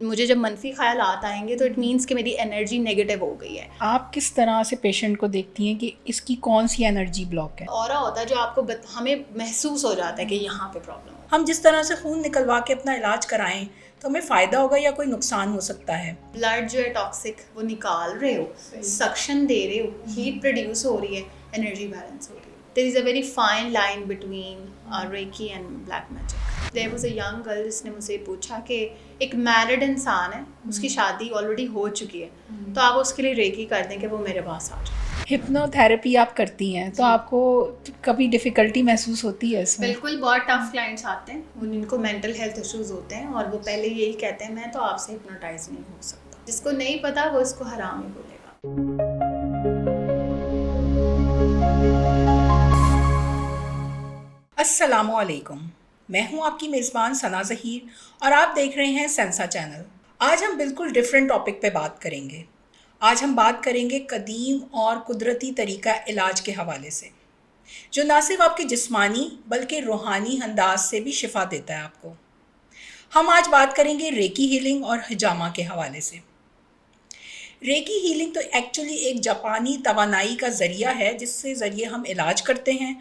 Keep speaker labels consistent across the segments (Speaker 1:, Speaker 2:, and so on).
Speaker 1: मुझे जब मनफी ख्यालात आएंगे तो इट मीन्स कि मेरी एनर्जी नेगेटिव हो गई है।
Speaker 2: आप किस तरह से पेशेंट को देखती हैं कि इसकी कौन सी एनर्जी ब्लॉक है?
Speaker 1: ऑरा होता है जो आपको हमें महसूस हो जाता है कि यहाँ पे प्रॉब्लम है।
Speaker 3: हम जिस तरह से खून निकलवा के अपना इलाज कराएं तो हमें फ़ायदा होगा या कोई नुकसान हो सकता है।
Speaker 1: ब्लड जो है टॉक्सिक वो निकाल रहे हो, सक्शन दे रहे हो, हीट प्रोड्यूस हो रही है, एनर्जी बैलेंस हो रही है। There is a very fine line between reiki and black magic. There was a young girl जिसने मुझसे पूछा कि एक मैरिड इंसान है, उसकी शादी ऑलरेडी हो चुकी है, तो आप उसके लिए रेकी कर दें कि वो मेरे पास आ जाए।
Speaker 2: हिप्नोथेरेपी आप करती हैं तो आपको कभी डिफ़िकल्टी महसूस होती है इसमें?
Speaker 1: बिल्कुल, बहुत टफ क्लाइंट्स आते हैं, उनको मेंटल हेल्थ इश्यूज होते हैं और वो पहले यही कहते हैं मैं तो आपसे हिप्नोटाइज नहीं हो सकता। जिसको नहीं पता वो इसको हराम ही बोलेगा।
Speaker 3: अस्सलामुअलैकुम, मैं हूं आपकी मेज़बान सना ज़हीर और आप देख रहे हैं सेंसा चैनल। आज हम बिल्कुल डिफरेंट टॉपिक पे बात करेंगे। आज हम बात करेंगे कदीम और कुदरती तरीका इलाज के हवाले से, जो ना सिर्फ आपके जिस्मानी बल्कि रूहानी अंदाज से भी शिफा देता है आपको। हम आज बात करेंगे रेकी हीलिंग और हिजामा के हवाले से। रेकी हीलिंग तो एक्चुअली एक जापानी तवानाई का ज़रिया है जिससे ज़रिए हम इलाज करते हैं,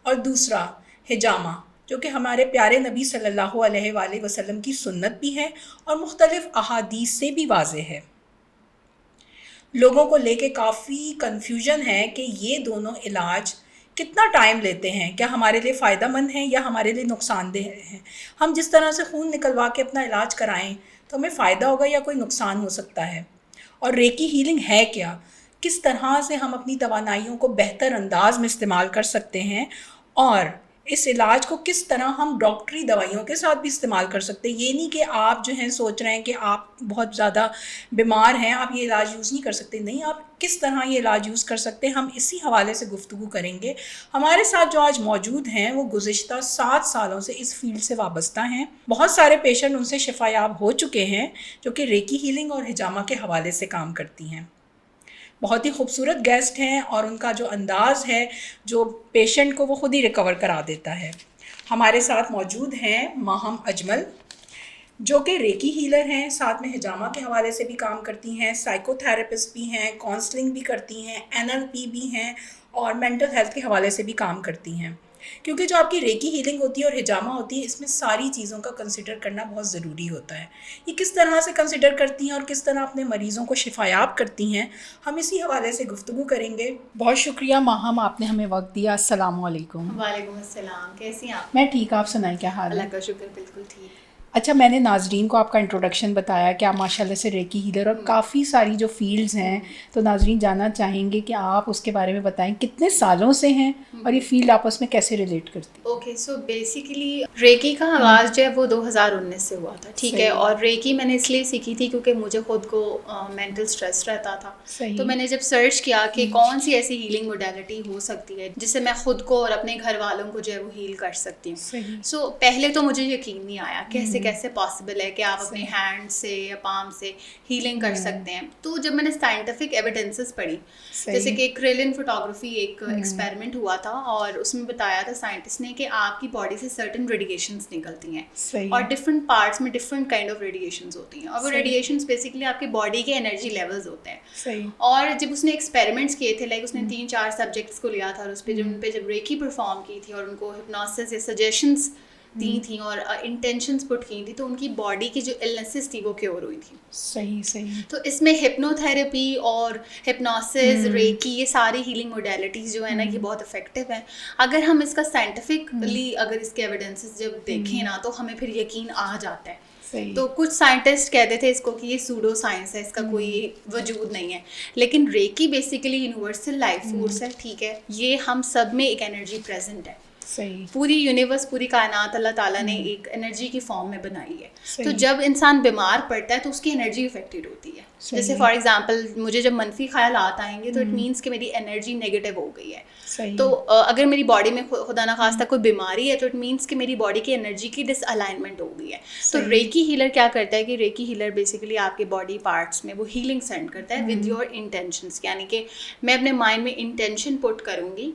Speaker 3: और दूसरा हिजामा जो कि हमारे प्यारे नबी सल्लल्लाहु अलैहि वसल्लम की सुन्नत भी है और मुख्तलिफ अहादीस से भी वाज़ेह है। लोगों को लेके काफ़ी कन्फ्यूजन है कि ये दोनों इलाज कितना टाइम लेते हैं, क्या हमारे लिए फ़ायदेमंद हैं या हमारे लिए नुकसानदेह हैं। हम जिस तरह से खून निकलवा के अपना इलाज कराएं तो हमें फ़ायदा होगा या कोई नुकसान हो सकता है। और रेकी हीलिंग है क्या, किस तरह से हम अपनी तवानाइयों को बेहतर अंदाज में इस्तेमाल कर सकते हैं, और इस इलाज को किस तरह हम डॉक्टरी दवाइयों के साथ भी इस्तेमाल कर सकते हैं। ये नहीं कि आप जो हैं सोच रहे हैं कि आप बहुत ज़्यादा बीमार हैं, आप ये इलाज यूज़ नहीं कर सकते। नहीं, आप किस तरह ये इलाज यूज़ कर सकते हैं, हम इसी हवाले से गुफ्तगू करेंगे। हमारे साथ जो आज मौजूद हैं वो गुज़िश्ता 7 सालों से इस फील्ड से वाबस्ता हैं। बहुत सारे पेशेंट उनसे शिफायाब हो चुके हैं जो कि रेकी हीलिंग और हिजामा के हवाले से काम करती हैं। बहुत ही खूबसूरत गेस्ट हैं और उनका जो अंदाज़ है जो पेशेंट को वो ख़ुद ही रिकवर करा देता है। हमारे साथ मौजूद हैं माहम अजमल जो कि रेकी हीलर हैं, साथ में हिजामा के हवाले से भी काम करती हैं, साइकोथेरेपिस्ट भी हैं, काउंसलिंग भी करती हैं, एनएलपी भी हैं और मेंटल हेल्थ के हवाले से भी काम करती हैं। क्योंकि जो आपकी रेकी हीलिंग होती है और हिजामा होती है, इसमें सारी चीज़ों का कंसिडर करना बहुत ज़रूरी होता है। ये किस तरह से कंसिडर करती हैं और किस तरह अपने मरीज़ों को शिफायाब करती हैं, हम इसी हवाले से गुफ्तगू करेंगे।
Speaker 2: बहुत शुक्रिया माहम, आपने हमें वक्त दिया। अस्सलाम वालेकुम।
Speaker 1: वालेकुम अस्सलाम, कैसी हैं आप?
Speaker 2: मैं ठीक, आप सुनाएं क्या हाल है?
Speaker 1: अल्लाह का शुक्र, बिल्कुल ठीक।
Speaker 2: अच्छा, मैंने नाजरीन को आपका इंट्रोडक्शन बताया कि आप माशाल्लाह से रेकी हीलर और काफ़ी सारी जो फील्ड्स हैं, तो नाजरीन जानना चाहेंगे कि आप उसके बारे में बताएं कितने सालों से हैं और ये फील्ड आपस में कैसे रिलेट करती है।
Speaker 1: ओके, सो बेसिकली रेकी का आगाज़ जो है वो 2019 से हुआ था, ठीक है। और रेकी मैंने इसलिए सीखी थी क्योंकि मुझे खुद को मेंटल स्ट्रेस रहता था। तो मैंने जब सर्च किया कि कौन सी ऐसी हीलिंग मोडेलिटी हो सकती है जिससे मैं खुद को और अपने घर वालों को जो है वो हील कर सकती हूँ। सो पहले तो मुझे यकीन नहीं आया कैसे पॉसिबल है कि आप अपने हैंड से या पाम से हीलिंग कर सकते हैं। तो जब मैंने साइंटिफिक एविडेंसेस पढ़ी, जैसे कि क्रेलिन फोटोग्राफी एक एक्सपेरिमेंट हुआ था और उसमें बताया था साइंटिस्ट ने कि आपकी बॉडी से सर्टेन रेडिएशंस निकलती हैं और डिफरेंट पार्ट्स में डिफरेंट काइंड ऑफ रेडिएशंस होती हैं, और वो रेडिएशंस बेसिकली आपकी बॉडी के एनर्जी लेवल्स होते हैं। और जब उसने एक्सपेरिमेंट्स किए थे, लाइक उसने 3-4 सब्जेक्ट्स को लिया था और उस पर जब रेकी परफॉर्म की थी और उनको हिप्नोसिस या सजेशंस दी थी और इंटेंशंस पुट की थी, तो उनकी बॉडी की जो इलनेसेस थी वो क्योर हुई थी।
Speaker 2: सही।
Speaker 1: तो इसमें हिप्नोथेरेपी और हिप्नोसिस, रेकी, ये सारी हीलिंग मोडेलिटीज़ जो है ना ये बहुत इफेक्टिव हैं। अगर हम इसका साइंटिफिकली अगर इसके एविडेंसेस जब देखें ना तो हमें फिर यकीन आ जाता है। तो कुछ साइंटिस्ट कहते थे इसको कि ये सूडो साइंस है, इसका कोई वजूद नहीं है, लेकिन reiki basically universal life force है, ठीक है। ये हम सब में एक एनर्जी प्रेजेंट है। पूरी यूनिवर्स, पूरी कायनात अल्लाह ताला ने एक एनर्जी की फॉर्म में बनाई है। तो जब इंसान बीमार पड़ता है तो उसकी एनर्जी इफेक्टेड होती है। जैसे फॉर एग्जांपल मुझे जब मनफी ख्यालात आएंगे तो इट मीन्स कि मेरी एनर्जी नेगेटिव हो गई है। तो अगर मेरी बॉडी में खुदा ना खास्ता कोई बीमारी है तो इट मीन्स कि मेरी बॉडी की एनर्जी की डिसअलाइनमेंट हो गई है। तो रेकी हीलर क्या करता है कि रेकी हीलर बेसिकली आपके बॉडी पार्ट्स में वो हीलिंग सेंड करता है विद योर इंटेंशंस, यानी कि मैं अपने माइंड में इंटेंशन पुट करूँगी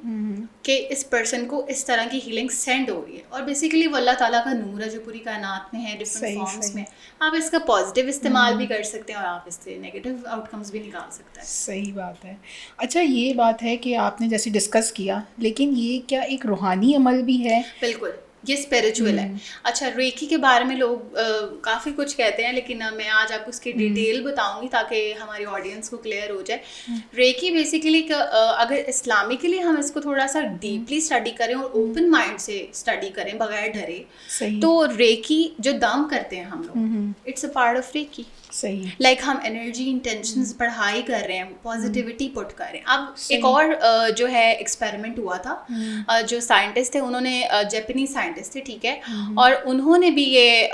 Speaker 1: कि इस पर्सन को इस तरह की हीलिंग सेंड हो रही है, और बेसिकली वो अल्लाह ताला का नूर है जो पूरी कायनात में है डिफरेंट फॉर्म्स में। आप इसका पॉजिटिव इस्तेमाल भी कर सकते हैं और आप इससे नेगेटिव आउटकम्स भी निकाल सकते हैं।
Speaker 2: सही बात है। अच्छा, ये बात है कि आपने जैसे डिस्कस किया, लेकिन ये क्या एक रूहानी अमल भी है?
Speaker 1: बिल्कुल, ये स्पिरिचुअल है। अच्छा, रेकी के बारे में लोग काफ़ी कुछ कहते हैं, लेकिन मैं आज आपको उसकी डिटेल बताऊंगी ताकि हमारी ऑडियंस को क्लियर हो जाए। रेकी बेसिकली अगर इस्लामिकली हम इसको थोड़ा सा डीपली स्टडी करें और ओपन माइंड से स्टडी करें बगैर डरे, तो रेकी जो दम करते हैं हम लोग, it's a part of reiki.
Speaker 2: सही,
Speaker 1: लाइक हम एनर्जी इंटेंशंस पढ़ाई कर रहे हैं, पॉजिटिविटी पुट कर रहे हैं। अब एक और जो है एक्सपेरिमेंट हुआ था, जो साइंटिस्ट थे उन्होंने, जापानी साइंटिस्ट थे, ठीक है, और उन्होंने भी ये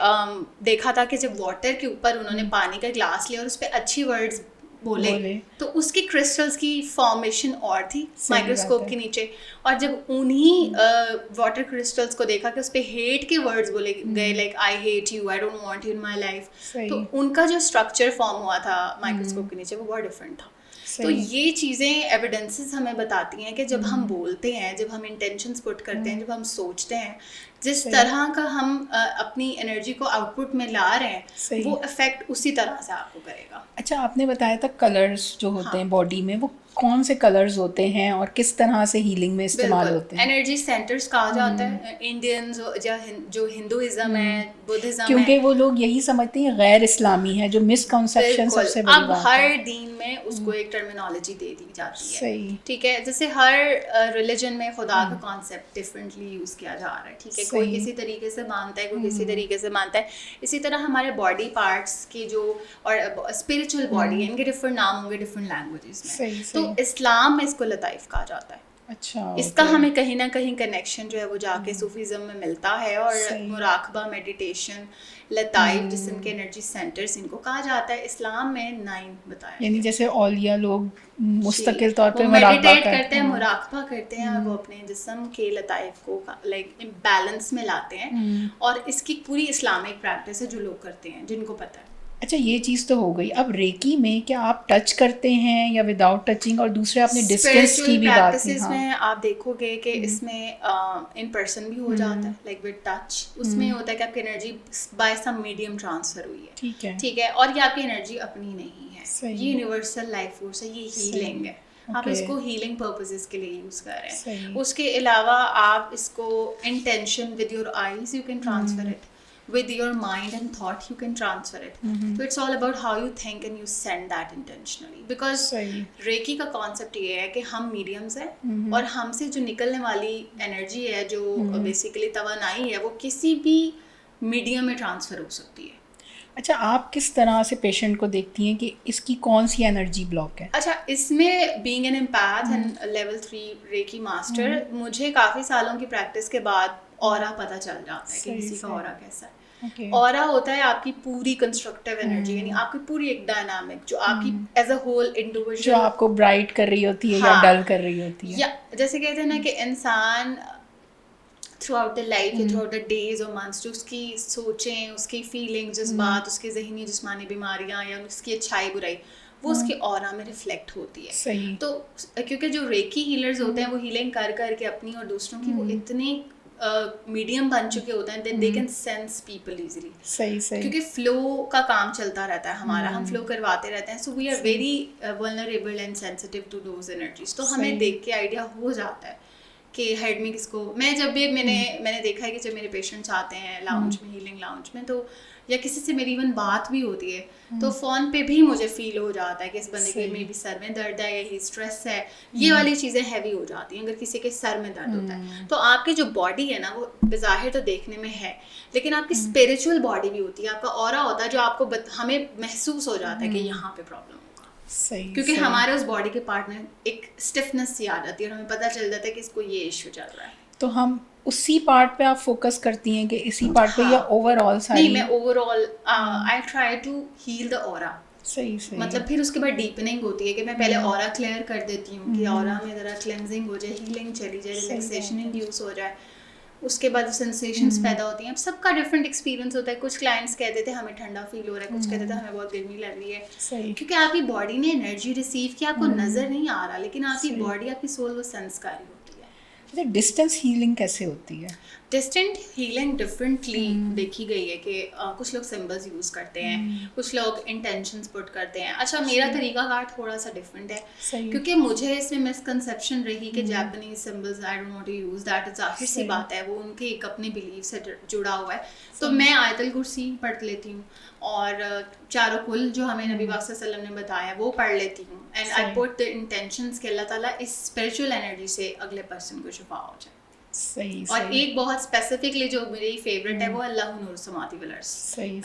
Speaker 1: देखा था कि जब वाटर के ऊपर उन्होंने पानी का ग्लास लिया और उस पर अच्छी वर्ड्स बोले तो उसकी क्रिस्टल्स की फॉर्मेशन और थी माइक्रोस्कोप के नीचे, और जब उन्हीं वाटर क्रिस्टल्स को देखा कि उस पे हेट के वर्ड्स बोले गए, like I hate you, I don't want you in my life, तो उनका जो स्ट्रक्चर फॉर्म हुआ था माइक्रोस्कोप के नीचे वो बहुत डिफरेंट था। तो ये चीज़ें एविडेंसेस हमें बताती हैं कि जब हम बोलते हैं, जब हम इंटेंशंस पुट करते हैं, जब हम सोचते हैं, जिस तरह का हम अपनी एनर्जी को आउटपुट में ला रहे हैं वो इफेक्ट उसी तरह से आपको करेगा।
Speaker 2: अच्छा, आपने बताया था कलर्स जो होते हैं बॉडी में, वो कौन से कलर्स होते हैं और किस तरह से हीलिंग में इस्तेमाल होते हैं?
Speaker 1: एनर्जी सेंटर्स कहा जाता है इंडियंस जो हिंदुइज्म है, बुद्धिज्म है,
Speaker 2: क्योंकि वो लोग यही समझते हैं गैर इस्लामी है, जो मिसकंसेप्शन सबसे बड़ी बात है।
Speaker 1: अब हर दीन में उसको एक टर्मिनोलॉजी दे दी जाती है, ठीक है, जैसे हर रिलीजन में खुदा का कॉन्सेप्ट डिफरेंटली यूज किया जा रहा है, ठीक है, कोई किसी तरीके से मानता है, कोई किसी तरीके से मानता है। इसी तरह हमारे बॉडी पार्ट्स की जो और स्पिरिचुअल बॉडी है, इनके डिफरेंट नाम होंगे डिफरेंट लैंग्वेजेस में। तो इस्लाम में इसको लताइफ कहा जाता है।
Speaker 2: अच्छा,
Speaker 1: इसका हमें कहीं ना कहीं कनेक्शन जो है वो जाके सूफीज़म में मिलता है, और मुराकबा, मेडिटेशन, लताइफ, जिस्म के एनर्जी सेंटर्स, इनको कहा जाता है। इस्लाम में 9 बताया,
Speaker 2: यानी जैसे औलिया लोग मुस्तकिल तौर पे
Speaker 1: मेडिटेट करते हैं, मुराकबा करते हैं, और वो अपने जिस्म के लताइफ को लाइक बैलेंस में लाते हैं, और इसकी पूरी इस्लामिक प्रैक्टिस है जो लोग करते हैं, जिनको पता है।
Speaker 2: अच्छा, ये चीज़ तो हो गई। अब रेकी में क्या आप टच करते हैं या विदाउट टचिंग? और दूसरे आपने डिस्टेंस की भी बात की।
Speaker 1: हाँ, में आप देखोगे कि इसमें इन पर्सन भी हो जाता है, लाइक विद टच। उसमें होता है कि आपकी energy by some medium transfer हुई है, ठीक है, और ये आपकी एनर्जी अपनी नहीं है, ये यूनिवर्सल लाइफ फोर्स है, ये हीलिंग है। आप इसको हीलिंग पर्पसेस के लिए यूज कर रहे हैं। उसके अलावा आप इसको intention with your eyes you can transfer it, with your mind and thought you can transfer it. So it's all about how you think and you send that intentionally, because reiki का concept ये है कि हम mediums हैं, और हमसे जो निकलने वाली एनर्जी है, जो बेसिकली तवानाई है, वो किसी भी मीडियम में ट्रांसफर हो सकती है।
Speaker 2: अच्छा, आप किस तरह से पेशेंट को देखती हैं कि इसकी कौन सी एनर्जी ब्लॉक है?
Speaker 1: अच्छा, इसमें being an empath and level 3 reiki master, मुझे काफ़ी सालों की प्रैक्टिस के बाद ऑरा पता चल जाता है कि किसी का ऑरा कैसा है। ऑरा होता है आपकी पूरी कंस्ट्रक्टिव एनर्जी, यानी आपकी पूरी एक डायनामिक जो आपकी एज अ होल इंडिविजुअल,
Speaker 2: जो आपको ब्राइट कर रही होती है या डल कर रही होती है,
Speaker 1: या जैसे कहते हैं ना कि इंसान through out the life, through out the days और मंथ्स, जो उसकी सोचें, उसकी फीलिंग, जज्बात, उसकी जहनी जिस्मानी बीमारियां या उसकी अच्छाई बुराई, वो उसके ऑरा में रिफ्लेक्ट होती है।
Speaker 2: सही।
Speaker 1: तो क्योंकि जो रेकी हीलर्स होते हैं वो हीलिंग कर करके अपनी और दूसरों की वो इतने मीडियम बन चुके होते हैं that they can sense people easily.
Speaker 2: सही,
Speaker 1: क्योंकि फ्लो का काम चलता रहता है हमारा, हम फ्लो करवाते रहते हैं, so we are very vulnerable and sensitive to those energies. तो हमें देख के आइडिया हो जाता है कि हेड में किसको, मैं जब भी मैंने देखा है कि जब मेरे पेशेंट्स आते हैं लाउंज में, हीलिंग लाउंज में, तो या किसी से मेरी इवन बात भी होती है तो फ़ोन पे भी मुझे फील हो जाता है कि इस बंदे के मे भी सर में दर्द है या ही स्ट्रेस है, ये वाली चीज़ें हैवी हो जाती हैं अगर किसी के सर में दर्द होता है। तो आपकी जो बॉडी है ना वो बेज़ाहिर तो देखने में है, लेकिन आपकी स्पिरिचुअल बॉडी भी होती है, आपका ऑरा होता है जो आपको हमें महसूस हो जाता है कि यहाँ पे प्रॉब्लम होगा।
Speaker 2: सही,
Speaker 1: क्योंकि हमारे उस बॉडी के पार्ट में एक स्टिफनेस सी आ जाती है और हमें पता चल जाता है कि इसको ये इश्यू चल रहा है।
Speaker 2: तो हम उसी पार्ट पे आप फोकस करती हैं कि इसी पार्ट पे, या ओवरऑल सारी?
Speaker 1: नहीं, मैं overall I try to heal the aura.
Speaker 2: सही
Speaker 1: मतलब फिर उसके बाद डीपनिंग होती है कि मैं पहले ऑरा क्लियर कर देती हूँ कि ऑरा में ज़रा क्लेंजिंग हो जाए, हीलिंग चली जाए, रिलैक्सेशन इंड्यूस हो जाए, उसके बाद सेंसेशंस पैदा होती हैं। अब सबका डिफरेंट एक्सपीरियंस होता है। कुछ क्लाइंट्स कहते थे हमें ठंडा फील हो रहा है, कुछ कहते थे हमें बहुत गर्मी लग रही है, क्योंकि आपकी बॉडी ने एनर्जी रिसीव किया, आपको नज़र नहीं आ रहा, लेकिन आपकी बॉडी, आपकी सोल वो सेंस कर रही होती है।
Speaker 2: डिस्टेंस हीलिंग कैसे होती है?
Speaker 1: डिस्टेंट हीलिंग डिफरेंटली देखी गई है कि कुछ लोग सिंबल्स यूज़ करते हैं, कुछ लोग इंटेंशंस पुट करते हैं। अच्छा, मेरा तरीकाकार थोड़ा सा डिफरेंट है, क्योंकि मुझे इसमें मिसकंसेप्शन रही कि Japanese symbols I don't want to use that, जाहिर सी बात है वो उनके एक अपने बिलीफ से जुड़ा हुआ है। तो मैं आयतुल कुर्सी पढ़ लेती हूँ और चारों कुल जो हमें नबी पाक सल्लल्लाहु अलैहि वसल्लम ने बताया वो पढ़ लेती हूँ, and I put the intentions कि अल्लाह ताला इस स्पिरिचुअल एनर्जी से अगले पर्सन को शिफा हो जाए।
Speaker 2: सही
Speaker 1: और एक बहुत स्पेसिफिकली जो मेरी फेवरेट है वो अल्लाह नूर समाती वल अर्ज़,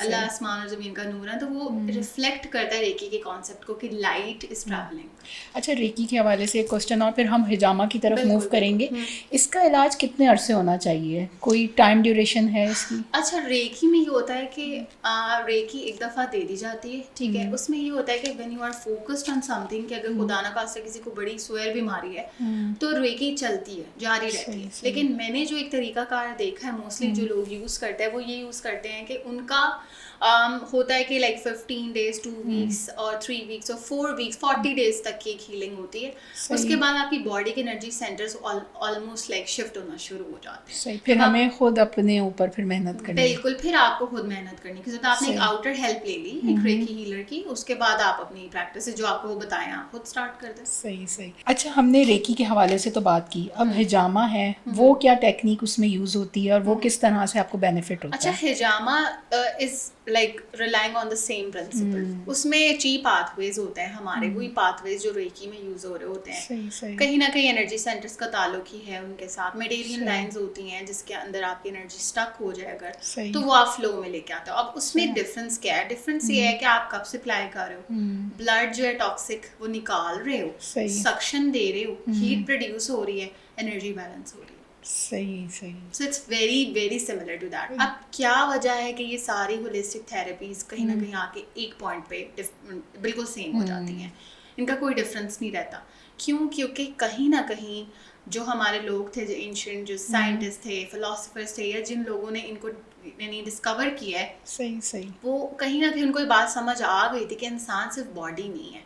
Speaker 1: अल्लाह आसमान और ज़मीन का नूर है, तो वो रिफ्लेक्ट करता है रेकी के कॉन्सेप्ट को कि लाइट इज ट्रैवलिंग।
Speaker 2: अच्छा, रेकी के हवाले से एक क्वेश्चन और फिर हम हिजामा की तरफ मूव करेंगे। इसका इलाज कितने अरसे होना चाहिए, कोई टाइम ड्यूरेशन है इसकी?
Speaker 1: अच्छा, रेकी में ये होता है कि रेकी एक दफ़ा दे दी जाती है, ठीक है। उसमें ये होता है कि when you are focused on something, कि अगर खुदा ना खास्ता किसी को बड़ी स्वेयर बीमारी है तो रेकी चलती है, जारी रहती है। लेकिन मैंने जो एक तरीकाकार देखा है, मोस्टली जो लोग यूज़ करते हैं वो ये यूज़ करते हैं कि उनका होता है कि लाइक 15 डेज, 2 वीक्स और 3 वीक्स और 4 वीक्स, 40 डेज तक की एक हीलिंग होती है। उसके बाद आपकी बॉडी के energy centres almost like shift होना शुरू हो जाते हैं।
Speaker 2: सही, फिर हमें खुद अपने ऊपर फिर मेहनत करनी है।
Speaker 1: बिल्कुल, फिर आपको खुद मेहनत करनी है। तो आपने एक आउटर हेल्प ले ली एक रेकी हीलर की, उसके बाद आप अपनी प्रैक्टिस जो आपको वो बताएं आप खुद स्टार्ट कर दें।
Speaker 2: सही। अच्छा, हमने रेकी के हवाले से तो बात की, अब हिजामा है, वो क्या टेक्निक उसमें यूज़ होती है और वो किस तरह से आपको बेनिफिट होता है?
Speaker 1: अच्छा, हिजामा is like relying on the same principle. उसमें ची पाथवेज होते हैं हमारे, वही पाथवेज जो रेकी में यूज हो रहे होते हैं।
Speaker 2: सही।
Speaker 1: कहीं ना कहीं एनर्जी सेंटर्स का ताल्लुक ही है उनके साथ। मेडेरियन लाइंस होती हैं जिसके अंदर आपकी एनर्जी स्टक हो जाए अगर, तो वो आप फ्लो में लेके आते हो। अब उसमें डिफरेंस क्या है? डिफरेंस ये है कि आप कब सप्लाई कर रहे हो, ब्लड जो है टॉक्सिक वो निकाल रहे हो, सक्शन दे रहे हो, हीट प्रोड्यूस हो रही है, एनर्जी बैलेंस हो रही है।
Speaker 2: सही।
Speaker 1: So it's very very similar to that. अब क्या वजह है कि ये सारी होलिस्टिक थेरेपीज कहीं ना कहीं आके एक पॉइंट पे बिल्कुल सेम हो जाती हैं, इनका कोई डिफरेंस नहीं रहता। क्यों? क्योंकि कहीं ना कहीं जो हमारे लोग थे, जो एंशिएंट जो साइंटिस्ट थे, फिलोसफर्स थे, या जिन लोगों ने इनको डिस्कवर किया है,
Speaker 2: सही,
Speaker 1: वो कहीं ना कहीं उनको ये बात समझ आ गई थी कि इंसान सिर्फ बॉडी नहीं है,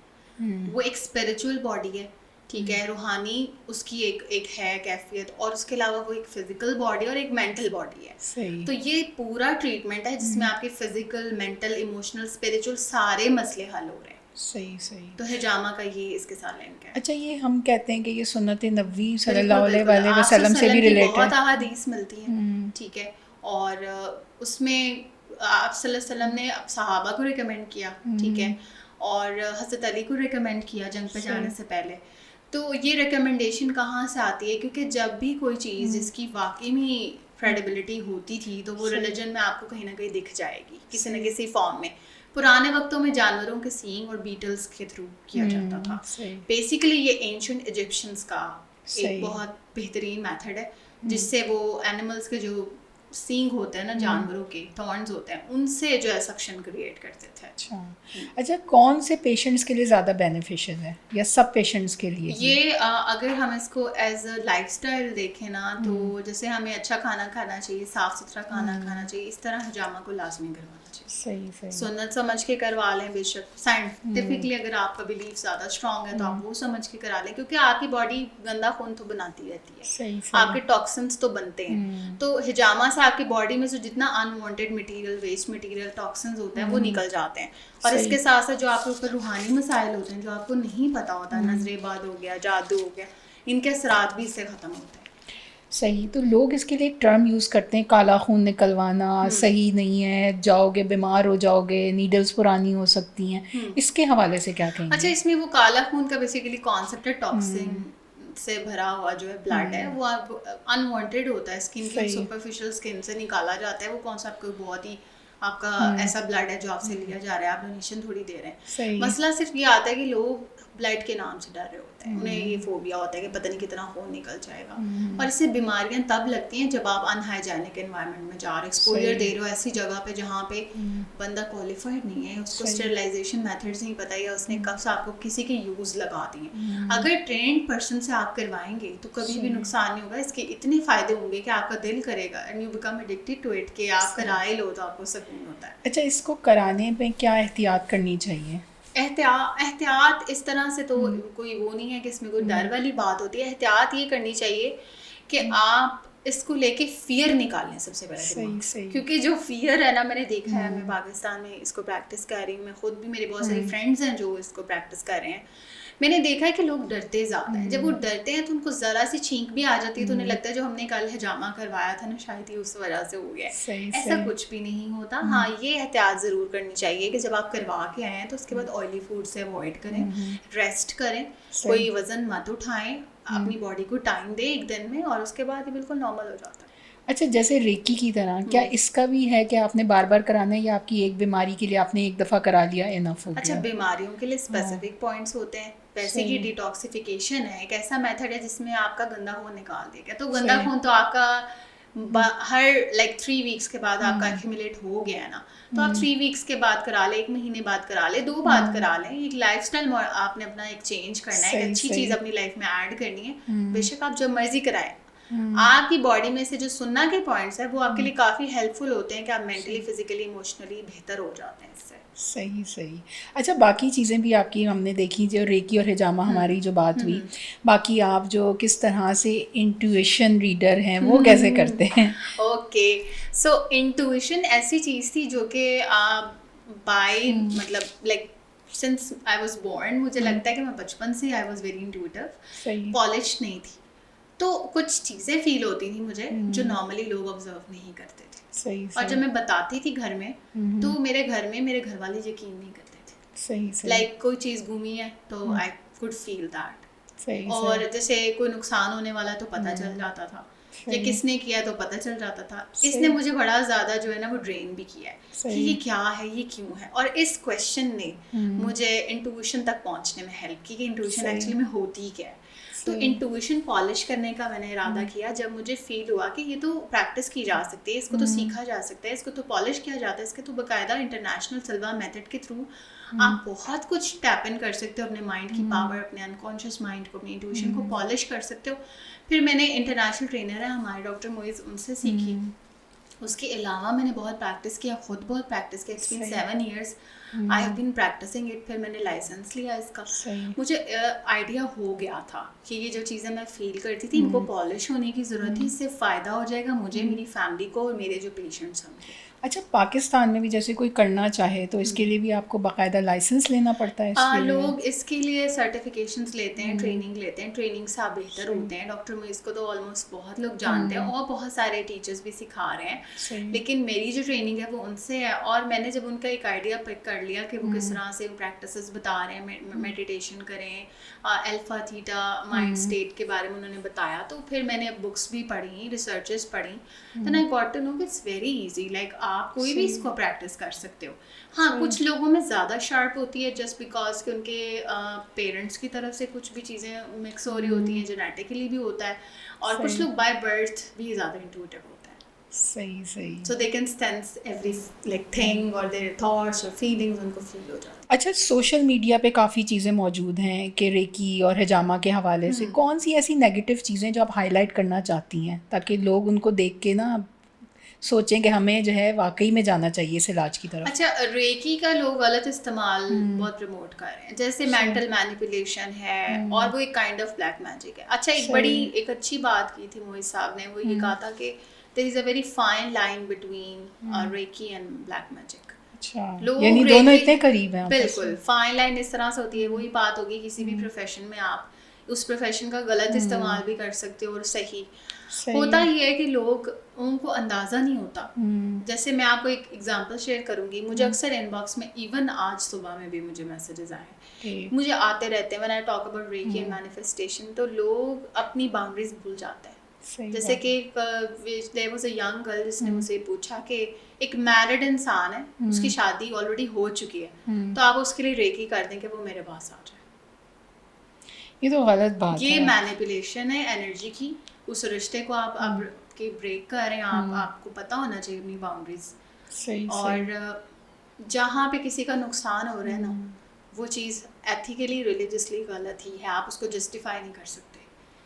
Speaker 1: वो एक स्पिरिचुअल बॉडी है, ठीक है, रूहानी उसकी एक है कैफियत, और उसके अलावा वो एक फिजिकल बॉडी और एक मेंटल बॉडी है।
Speaker 2: सही।
Speaker 1: तो ये पूरा ट्रीटमेंट है जिसमें आपके फिजिकल, मेंटल, इमोशनल, स्पिरिचुअल सारे मसले हल हो रहे हैं।
Speaker 2: सही।
Speaker 1: तो हिजामा का ये इसके साथ लिंक है।
Speaker 2: अच्छा, ये हम कहते हैं कि ये सुन्नत नबी सल्लल्लाहु अलैहि वसल्लम से भी रिलेटेड
Speaker 1: बहुत अहादीस मिलती हैं, ठीक है, और उसमें आप सल्लल्लाहु अलैहि वसल्लम ने सहाबा को रिकमेंड किया, ठीक है, और हज़रत अली को रिकमेंड किया जंग पे जाने से पहले। तो ये रिकमेंडेशन कहाँ से आती है? क्योंकि जब भी कोई चीज़ जिसकी वाकई में क्रेडिबिलिटी होती थी तो वो रिलीजन में आपको कहीं ना कहीं दिख जाएगी किसी न किसी फॉर्म में। पुराने वक्तों में जानवरों के सींग और बीटल्स के थ्रू किया जाता था। बेसिकली ये एंशिएंट इजिप्शियंस का एक बहुत बेहतरीन मेथड है जिससे वो एनिमल्स के जो सींग होते हैं ना, जानवरों के थॉर्न्स होते हैं, उनसे जो है सक्शन क्रिएट करते थे।
Speaker 2: अच्छा, कौन से पेशेंट्स के लिए ज़्यादा बेनिफिशियल है या सब पेशेंट्स के लिए?
Speaker 1: ये अगर हम इसको एज अ लाइफस्टाइल देखें ना, तो जैसे हमें अच्छा खाना खाना चाहिए, साफ सुथरा खाना खाना चाहिए, इस तरह हिजामा को लाजमी करवाना चाहिए।
Speaker 2: सही।
Speaker 1: सुन्नत समझ के करवा लें, बेशक साइंटिफिकली अगर आपका बिलीफ ज़्यादा स्ट्रांग है तो आप वो समझ के करा लें, क्योंकि आपकी बॉडी गंदा खून तो बनाती रहती है,
Speaker 2: सही।
Speaker 1: आपके टॉक्सिन्स तो बनते हैं। तो हिजामा से आपकी बॉडी में से जितना unwanted material, waste material, toxins होते हैं वो निकल जाते हैं। और इसके साथ साथ जो आपके ऊपर रूहानी मसाइल होते हैं जो आपको नहीं पता होता, नजरेबाद हो गया, जादू हो गया, इनके असरात भी इससे ख़त्म होते हैं।
Speaker 2: सही। तो लोग इसके लिए एक टर्म यूज़ करते हैं, काला खून निकलवाना सही नहीं है, जाओगे बीमार हो जाओगे, नीडल्स पुरानी हो सकती हैं, इसके हवाले से क्या कहेंगे?
Speaker 1: अच्छा, इसमें वो काला खून का बेसिकली कॉन्सेप्ट है टॉक्सिन से भरा हुआ जो है ब्लड है, वो अनवांटेड होता है, स्किन की सुपरफिशियल स्किन से निकाला जाता है। वो कॉन्सेप्ट कोई बहुत ही आपका ऐसा ब्लड है जो आपसे लिया जा रहा है, आप डोनेशन थोड़ी दे रहे हैं।
Speaker 2: सही।
Speaker 1: मसला सिर्फ ये आता है कि लोग ब्लड के नाम से डर रहे होते हैं, उन्हें ये फोबिया होता है कि पता नहीं कितना खून निकल जाएगा, और इससे बीमारियां तब लगती हैं जब आप अनहाइजेनिक एनवायरनमेंट में जा रहे हो, एक्सपोजर दे रहे हो ऐसी जगह पे जहाँ पे बंदा क्वालिफाइड नहीं है, उसको स्टेरिलाइजेशन मेथड्स नहीं पता है, उसने कब से आपको किसी के यूज लगा दिए। अगर ट्रेंड पर्सन से आप करवाएंगे तो कभी भी नुकसान नहीं होगा, इसके इतने फायदे होंगे कि आपका दिल करेगा and you become addicted to it, कि आप कराए लो तो आपको सुकून होता है।
Speaker 2: अच्छा, इसको कराने में क्या एहतियात करनी चाहिए?
Speaker 1: एहतियात इस तरह से तो कोई वो नहीं है कि इसमें कोई डर वाली बात होती है। एहतियात ये करनी चाहिए कि आप इसको लेके फियर निकालें सबसे पहले,
Speaker 2: सही।
Speaker 1: क्योंकि जो फियर है ना, मैंने देखा है, मैं पाकिस्तान में इसको प्रैक्टिस कर रही हूँ, मैं खुद भी, मेरे बहुत सारी फ्रेंड्स हैं जो इसको प्रैक्टिस कर रहे हैं, मैंने देखा है कि लोग डरते ज़्यादा हैं। जब वो डरते हैं तो उनको ज़रा सी छींक भी आ जाती है तो उन्हें लगता है जो हमने कल हिजामा करवाया था ना, शायद ही उस वजह से हो गया। ऐसा कुछ भी नहीं होता। हाँ, ये एहतियात ज़रूर करनी चाहिए कि जब आप करवा के आए हैं तो उसके बाद ऑयली फूड से अवॉइड करें, रेस्ट करें, कोई वज़न मत उठाएं, अपनी बॉडी को टाइम दें एक दिन में, और उसके बाद ये बिल्कुल नॉर्मल हो जाता है।
Speaker 2: अच्छा, जैसे रेकी की तरह क्या इसका भी है कि आपने बार बार कराना है, या आपकी एक बीमारी के लिए आपने एक दफ़ा करा लिया इनफ हो गया?
Speaker 1: अच्छा, बीमारियों के लिए स्पेसिफिक पॉइंट्स होते हैं। वैसे की डिटॉक्सिफिकेशन है एक ऐसा मेथड है जिसमें आपका गंदा खून निकाल देगा। तो गंदा खून तो आपका हर 3 वीक्स के बाद आपका एक्यूमुलेट हो गया है ना, तो आप 3 वीक्स के बाद करा लें, 1 महीने बाद करा लें, 2 बाद करा लें। एक लाइफस्टाइल आपने अपना एक चेंज करना है, एक अच्छी चीज़ अपनी लाइफ में ऐड करनी है। बेशक आप जब मर्जी कराएं, आपकी बॉडी में से जो सुनना के पॉइंट्स है वो आपके लिए काफ़ी हेल्पफुल होते हैं कि आप मेंटली, फिजिकली, इमोशनली बेहतर हो जाते हैं इससे।
Speaker 2: सही। अच्छा, बाकी चीज़ें भी आपकी हमने देखी, जो रेकी और हिजामा हमारी जो बात हुई, बाकी आप जो किस तरह से इंट्यूशन रीडर हैं वो कैसे करते हैं?
Speaker 1: ओके, सो इंट्यूशन ऐसी चीज़ थी जो कि बाय मतलब सिंस आई वाज बोर्न, मुझे लगता है कि मैं बचपन से I was very intuitive, polish नहीं थी, तो कुछ चीज़ें फील होती थी मुझे जो नॉर्मली लोग ऑब्जर्व नहीं करते थे।
Speaker 2: सही।
Speaker 1: और जब मैं बताती थी घर में तो मेरे घर में मेरे घर वाले यकीन नहीं करते थे।
Speaker 2: सही।
Speaker 1: कोई चीज़ घूमी है तो आई कुड फील दैट, और जैसे कोई नुकसान होने वाला तो पता चल जाता था, या किसने किया तो पता चल जाता था। इसने मुझे बड़ा ज़्यादा जो है ना वो ड्रेन भी किया है कि ये क्या है, ये क्यों है, और इस क्वेश्चन ने मुझे इंट्यूशन तक पहुंचने में हेल्प की कि इंट्यूशन एक्चुअली में होती क्या है। तो इंट्यूशन पॉलिश करने का मैंने इरादा किया जब मुझे फील हुआ कि ये तो प्रैक्टिस की जा सकती है, इसको तो सीखा जा सकता है, इसको तो पॉलिश किया जाता है, इसके तो बाकायदा इंटरनेशनल सलवा मेथड के थ्रू आप बहुत कुछ टैप इन कर सकते हो, अपने माइंड की पावर, अपने अनकॉन्शियस माइंड को, अपनी इंट्यूशन को पॉलिश कर सकते हो। फिर मैंने इंटरनेशनल ट्रेनर है हमारे डॉक्टर मोइज़, उनसे सीखी। उसके अलावा मैंने बहुत प्रैक्टिस किया, खुद बहुत प्रैक्टिस किया। It's been 7 years I have been practising it. फिर मैंने लाइसेंस लिया इसका। मुझे आइडिया हो गया था कि ये जो चीज़ें मैं फील करती थी इनको पॉलिश होने की ज़रूरत थी, इससे फ़ायदा हो जाएगा मुझे, मेरी फैमिली को और मेरे जो पेशेंट्स हैं।
Speaker 2: अच्छा, पाकिस्तान में भी जैसे कोई करना चाहे तो इसके लिए भी आपको बाकायदा लाइसेंस लेना पड़ता है? इसके
Speaker 1: लोग इसके लिए सर्टिफिकेशंस लेते हैं, ट्रेनिंग लेते हैं, ट्रेनिंग से आप बेहतर होते हैं। डॉक्टर मोइज़ को तो ऑलमोस्ट बहुत लोग जानते हैं और बहुत सारे टीचर्स भी सिखा रहे हैं, लेकिन मेरी जो ट्रेनिंग है वो उनसे है। और मैंने जब उनका एक आइडिया पिक कर लिया कि वो किस तरह से प्रैक्टिसेस बता रहे हैं, मेडिटेशन करें, अल्फा थीटा माइंड स्टेट के बारे में उन्होंने बताया, तो फिर मैंने बुक्स भी पढ़ी, रिसर्चेस पढ़ी, then I got to know कि इट्स वेरी इजी, आप कोई भी इसको प्रैक्टिस कर सकते हो। हाँ, कुछ लोगों में ज़्यादा शार्प होती है जस्ट बिकॉज कि उनके पेरेंट्स की तरफ से कुछ भी चीज़ें मिक्स हो रही होती हैं, जेनेटिकली भी होता है, और कुछ लोग बाय बर्थ भी ज़्यादा इंट्यूटिव होते हैं।
Speaker 2: सही।
Speaker 1: So they can sense every thing or their thoughts or feelings, उनको फील हो जाता है।
Speaker 2: अच्छा, सोशल मीडिया पे काफ़ी चीज़ें मौजूद हैं कि रेकी और हिजामा के हवाले से कौन सी ऐसी नेगेटिव चीज़ें जो आप हाईलाइट करना चाहती हैं ताकि लोग उनको देख के ना सोचें कि हमें जो है वाकई में जाना चाहिए इस इलाज की तरफ?
Speaker 1: अच्छा, रेकी का लोग गलत इस्तेमाल बहुत प्रमोट कर रहे हैं, जैसे मेंटल मैनिपुलेशन है और वो एक काइंड ऑफ ब्लैक मैजिक है। अच्छा, एक अच्छी बात की थी मोइज़ साहब ने, वो ये कहा था कि there is a very fine line between Reiki and black magic।
Speaker 2: अच्छा, यानी दोनों इतने करीब हैं?
Speaker 1: बिल्कुल, फाइन लाइन इस तरह से होती है। वही बात होगी किसी भी प्रोफेशन में आप उस प्रोफेशन का गलत इस्तेमाल भी कर सकते हो और सही होता ही है कि उनको अंदाज़ा नहीं होता। जैसे मैं आपको एक एग्जांपल शेयर करूंगी, मुझे अक्सर इनबॉक्स में, इवन आज सुबह में भी मुझे मैसेजेस आए, मुझे आते रहते हैं when I talk about reiki and manifestation, तो लोग अपनी बाउंड्रीज भूल जाते हैं। जैसे कि there was a young girl जिसने मुझे पूछा कि एक मैरिड इंसान है, उसकी शादी ऑलरेडी हो चुकी है, तो आप उसके लिए रेकी कर दें कि वो मेरे पास आ जाए।
Speaker 2: ये तो गलत बात है।
Speaker 1: ये मैनिपुलेशन है एनर्जी की। उस रिश्ते को आप अब के ब्रेक कर रहे हैं। आपको पता होना चाहिए अपनी बाउंड्रीज।
Speaker 2: सही।
Speaker 1: और जहाँ पे किसी का नुकसान हो रहा है ना, वो चीज़ एथिकली रिलीजियसली गलत ही है, आप उसको जस्टिफाई नहीं कर सकते।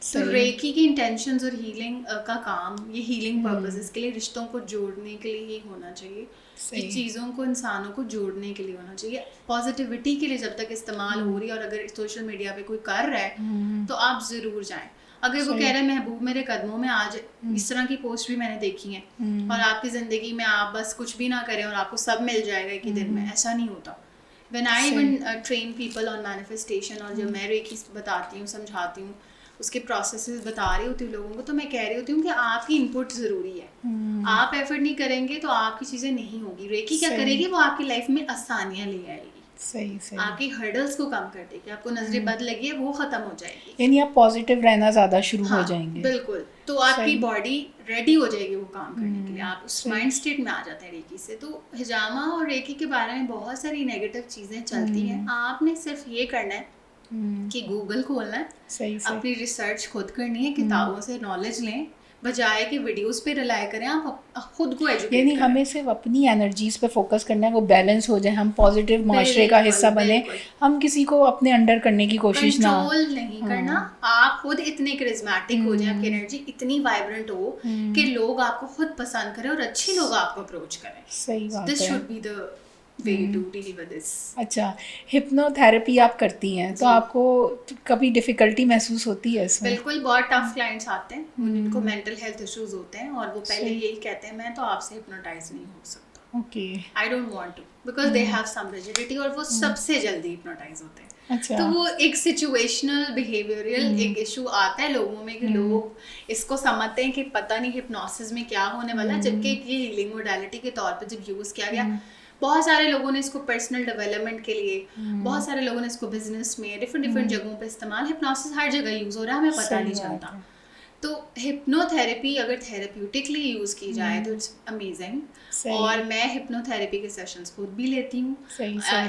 Speaker 1: तो रेकी की इंटेंशंस और हीलिंग का काम, ये हीलिंग पर्पसेस के लिए, रिश्तों को जोड़ने के लिए ही होना चाहिए। ये चीज़ों को, इंसानों को जोड़ने के लिए होना चाहिए। पॉजिटिविटी के लिए जब तक इस्तेमाल हो रही है, और अगर सोशल मीडिया पे कोई कर रहा है तो आप ज़रूर जाएं। अगर वो कह रहा है महबूब मेरे कदमों में आज, इस तरह की पोस्ट भी मैंने देखी है, और आपकी ज़िंदगी में आप बस कुछ भी ना करें और आपको सब मिल जाएगा एक ही दिन में, ऐसा नहीं होता। When I even train people on manifestation, और जब मैं रेकी बताती हूँ, समझाती हूँ, उसके प्रोसेसेस बता रही होती हूँ लोगों को, तो मैं कह रही होती हूँ कि आपकी इनपुट ज़रूरी है। आप एफर्ट नहीं करेंगे तो आपकी चीज़ें नहीं होगी। रेकी क्या करेगी, वो आपकी लाइफ में आसानियाँ ले आएगी।
Speaker 2: सही।
Speaker 1: आपकी हर्डल्स को कम कर देगी, आपको नजरें बद लगी है वो खत्म हो जाएगी,
Speaker 2: यानी आप पॉजिटिव रहना ज़्यादा शुरू हो जाएंगे।
Speaker 1: बिल्कुल। तो आपकी बॉडी रेडी हो जाएगी वो काम करने के लिए, आप उस माइंड स्टेट में आ जाते हैं रेकी से। तो हिजामा और रेकी के बारे में बहुत सारी नेगेटिव चीज़ें चलती हैं। आपने सिर्फ ये करना है कि गूगल खोलना है, अपनी रिसर्च खुद करनी है, किताबों से नॉलेज लें, बजाय कि वीडियोस पे रिलाई करें। आप खुद को एजुकेट
Speaker 2: यानी हमें सिर्फ अपनी एनर्जीज पे फोकस करना है, वो बैलेंस हो जाए, हम पॉजिटिव माशरे का हिस्सा बने, हम किसी को अपने अंडर करने की कोशिश ना,
Speaker 1: कंट्रोल नहीं करना। आप खुद इतने करिज्मेटिक हो जाए, आपकी एनर्जी इतनी वाइब्रेंट हो कि लोग आपको खुद पसंद करें और अच्छे लोग आपको अप्रोच करें।
Speaker 2: सही बात है।
Speaker 1: This should be the way to deal with this.
Speaker 2: अच्छा, हिप्नोथेरेपी आप करती हैं, तो आपको कभी डिफिकल्टी महसूस होती है इसमें?
Speaker 1: बिल्कुल, बहुत टफ क्लाइंट्स आते हैं, उनको मेंटल हेल्थ इश्यूज होते हैं, और वो पहले यही कहते हैं मैं तो आपसे हिप्नोटाइज नहीं हो सकता।
Speaker 2: Okay,
Speaker 1: I don't want to, because they have some rigidity, और वो सबसे जल्दी हिप्नोटाइज होते हैं।
Speaker 2: अच्छा।
Speaker 1: तो वो एक सिचुएशनल बिहेवियरल एक इशू आता है लोगों में कि लोग इसको समझते हैं कि पता नहीं हिप्नोसिस में क्या होने वाला है, जबकि ये हीलिंग मोडालिटी के तौर पे जब यूज़ किया गया, बहुत सारे लोगों ने इसको पर्सनल डेवलपमेंट के लिए, बहुत सारे लोगों ने इसको बिजनेस में डिफरेंट जगहों पे इस्तेमाल, हिप्नोसिस हर जगह यूज़ हो रहा है, हमें पता नहीं चलता। तो हिप्नोथेरेपी अगर थेरेप्यूटिकली यूज़ की जाए तो इट्स अमेजिंग। और मैं हिप्नोथेरेपी के सेशंस खुद भी लेती हूँ,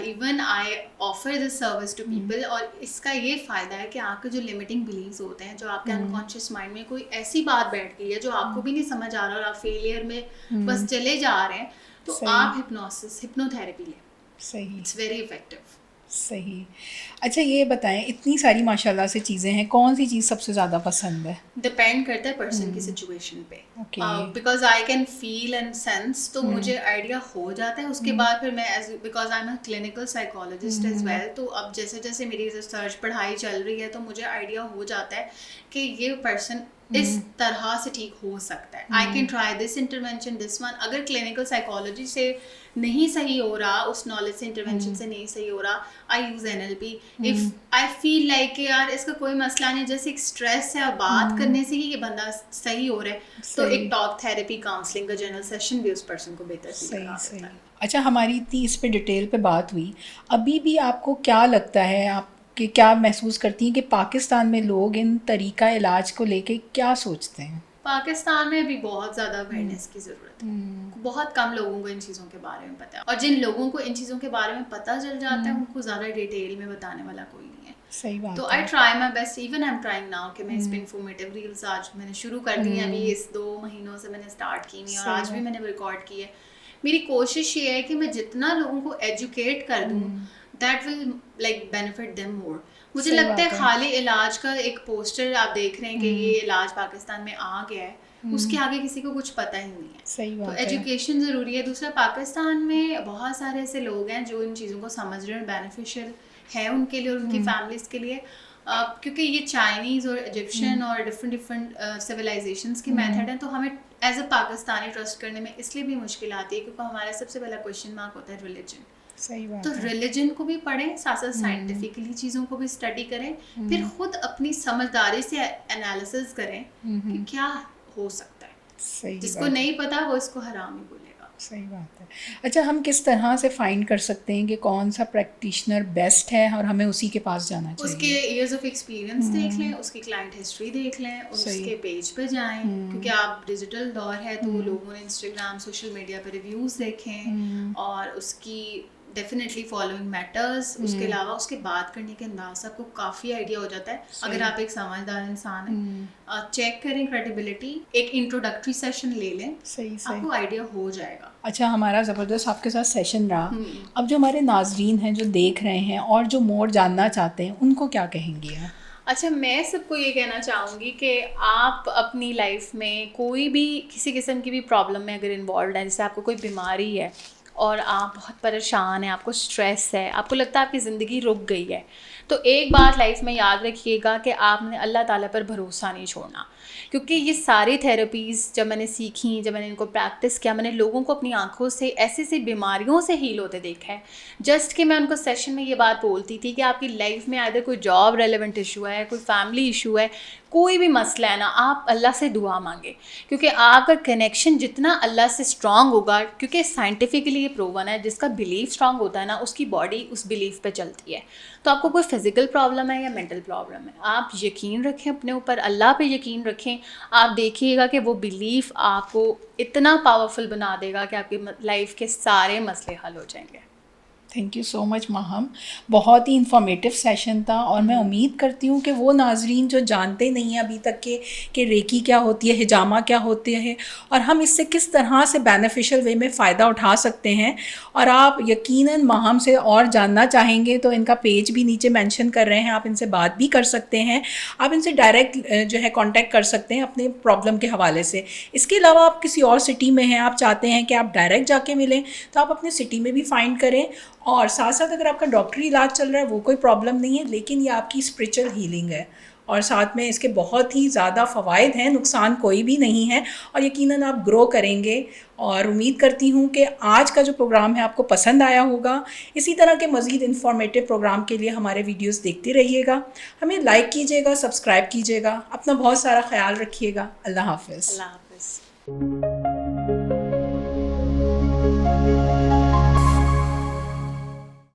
Speaker 1: even I offer this service to people. और इसका ये फ़ायदा है कि आपके जो लिमिटिंग बिलीव्स होते हैं, जो आपके अनकॉन्शियस माइंड में कोई ऐसी बात बैठ गई है जो आपको भी नहीं समझ आ रहा और आप फेलियर में बस चले जा रहे हैं, तो आप हिप्नोथेरेपी लें।
Speaker 2: सही,
Speaker 1: इट्स वेरी इफेक्टिव।
Speaker 2: सही। अच्छा, ये बताएं, इतनी सारी माशाल्लाह से चीज़ें हैं, कौन सी चीज़ सबसे ज़्यादा पसंद है?
Speaker 1: डिपेंड करता है पर्सन की सिचुएशन पे, because I can feel and sense, तो मुझे आइडिया हो जाता है। उसके बाद फिर मैं because I am a clinical psychologist as well, तो अब जैसे जैसे मेरी रिसर्च पढ़ाई चल रही है, तो मुझे आइडिया हो जाता है कि ये पर्सन इस तरह से ठीक हो सकता है। I can try this intervention, this one. अगर क्लिनिकल साइकोलॉजी से नहीं सही हो रहा, उस नॉलेज से इंटरवेंशन से नहीं सही हो रहा, I use NLP। If I feel like यार इसका कोई मसला नहीं, जैसे एक स्ट्रेस है और बात करने से ही ये बंदा सही हो रहा है, तो एक टॉक थेरेपी, काउंसलिंग का जनरल सेशन भी उस पर्सन को बेहतर
Speaker 2: सही। अच्छा, हमारी इतनी इस पे डिटेल पे बात हुई, अभी भी आपको क्या लगता है, आप कि क्या महसूस करती हैं कि पाकिस्तान में लोग इन तरीका इलाज को लेके क्या सोचते हैं?
Speaker 1: पाकिस्तान में भी बहुत ज़्यादा अवेयरनेस की ज़रूरत है। बहुत कम लोगों को इन चीज़ों के बारे में पता है, और जिन लोगों को इन चीज़ों के बारे में पता चल जाता है उनको ज़्यादा डिटेल में बताने वाला कोई नहीं है।
Speaker 2: सही बात।
Speaker 1: तो I try my best, even I am trying now कि मैं इस पर इंफॉर्मेटिव रील्स आज मैंने शुरू कर दी हैं, अभी इस 2 महीनों से मैंने स्टार्ट की हुई, और आज भी मैंने रिकॉर्ड की है। मेरी कोशिश ये है कि मैं जितना लोगों को एजुकेट कर दूँ, that will like benefit them more. मुझे लगता है खाली इलाज का एक पोस्टर आप देख रहे हैं कि ये इलाज पाकिस्तान में आ गया है, उसके आगे किसी को कुछ पता ही नहीं है।
Speaker 2: सही बात
Speaker 1: तो एजुकेशन ज़रूरी है। दूसरा, पाकिस्तान में बहुत सारे ऐसे लोग हैं जो इन चीज़ों को समझ रहे हैं, बेनिफिशियल है उनके लिए और उनकी फैमिलीज़ के लिए, क्योंकि ये चाइनीज़ और इजिप्शियन और डिफरेंट सिविलाइजेशंस के मेथड हैं, तो हमें एज अ पाकिस्तानी ट्रस्ट करने में इसलिए भी मुश्किल आती है क्योंकि हमारा सबसे पहला क्वेश्चन मार्क होता है रिलीजन।
Speaker 2: सही बात
Speaker 1: तो रिलीजन को भी पढ़ें, साथ साथ साइंटिफिकली चीज़ों को भी स्टडी करें, फिर खुद अपनी समझदारी से एनालिसिस करें कि क्या हो सकता है। जिसको नहीं पता वो इसको हराम ही बोलेगा।
Speaker 2: सही बात है। अच्छा, हम किस तरह से फाइंड कर सकते हैं कि कौन सा प्रैक्टिशनर बेस्ट है और हमें उसी के पास जाना चाहिए?
Speaker 1: उसके इयर्स ऑफ एक्सपीरियंस देख लें, उसकी क्लाइंट हिस्ट्री देख लें और उसके पेज पे जाएं, क्योंकि आप डिजिटल दौर है तो लोगों ने इंस्टाग्राम सोशल मीडिया पे रिव्यूज़ देखें और उसकी डेफिनेटली फॉलोइंग मैटर्स। उसके अलावा उसके बात करने के अंदाज से आपको काफ़ी आइडिया हो जाता है अगर आप एक समझदार इंसान हैं। चेक करें क्रेडिबिलिटी, एक इंट्रोडक्टरी सेशन ले लें,
Speaker 2: सही
Speaker 1: आपको आइडिया हो जाएगा।
Speaker 2: अच्छा, हमारा ज़बरदस्त आपके साथ सेशन रहा। अब जो हमारे नाजरीन हैं जो देख रहे हैं और जो मोर जानना चाहते हैं, उनको क्या कहेंगी आप?
Speaker 1: अच्छा, मैं सबको ये कहना चाहूँगी कि आप अपनी लाइफ में कोई भी किसी किस्म की भी प्रॉब्लम में अगर इन्वॉल्व है, जैसे आपको कोई बीमारी है और आप बहुत परेशान हैं, आपको स्ट्रेस है, आपको लगता है आपकी ज़िंदगी रुक गई है, तो एक बात लाइफ में याद रखिएगा कि आपने अल्लाह ताला पर भरोसा नहीं छोड़ना। क्योंकि ये सारी थेरेपीज़ जब मैंने सीखी, जब मैंने इनको प्रैक्टिस किया, मैंने लोगों को अपनी आंखों से ऐसी ऐसी बीमारियों से हील होते देखा है। जस्ट कि मैं उनको सेशन में ये बात बोलती थी कि आपकी लाइफ में आइदर कोई जॉब रेलेवेंट इशू है, कोई फैमिली इशू है, कोई भी मसला है ना, आप अल्लाह से दुआ मांगे, क्योंकि आपका कनेक्शन जितना अल्लाह से स्ट्रांग होगा, क्योंकि साइंटिफिकली ये प्रूवन है, जिसका बिलीफ स्ट्रांग होता है ना, उसकी बॉडी उस बिलीफ पे चलती है। तो आपको कोई फिज़िकल प्रॉब्लम है या मेंटल प्रॉब्लम है, आप यकीन रखें अपने ऊपर, अल्लाह पे यकीन रखें, आप देखिएगा कि वो बिलीफ आपको इतना पावरफुल बना देगा कि आपकी लाइफ के सारे मसले हल हो जाएंगे।
Speaker 2: Thank you so much Maham, बहुत ही इंफॉर्मेटिव सेशन था और मैं उम्मीद करती हूँ कि वो नाजरीन जो जानते नहीं हैं अभी तक कि रेकी क्या होती है, हिजामा क्या होती है और हम इससे किस तरह से बेनिफिशियल वे में फ़ायदा उठा सकते हैं, और आप यकीनन माहम से और जानना चाहेंगे तो इनका पेज भी नीचे मेंशन कर रहे हैं, आप इनसे बात भी कर सकते हैं, आप इनसे डायरेक्ट जो है कांटेक्ट कर सकते हैं अपने प्रॉब्लम के हवाले से। इसके अलावा आप किसी और सिटी में हैं, आप चाहते हैं कि आप डायरेक्ट जाके मिलें, तो आप अपने सिटी में भी फाइंड करें। और साथ साथ अगर आपका डॉक्टरी इलाज चल रहा है वो कोई प्रॉब्लम नहीं है, लेकिन ये आपकी स्पिरिचुअल हीलिंग है और साथ में इसके बहुत ही ज़्यादा फ़वाइद हैं, नुकसान कोई भी नहीं है और यकीनन आप ग्रो करेंगे। और उम्मीद करती हूँ कि आज का जो प्रोग्राम है आपको पसंद आया होगा। इसी तरह के मज़ीद इन्फॉर्मेटिव प्रोग्राम के लिए हमारे वीडियोस देखते रहिएगा, हमें लाइक कीजिएगा, सब्सक्राइब कीजिएगा, अपना बहुत सारा ख्याल रखिएगा। अल्लाह हाफ़िज़।
Speaker 1: अल्लाह हाफ़िज़।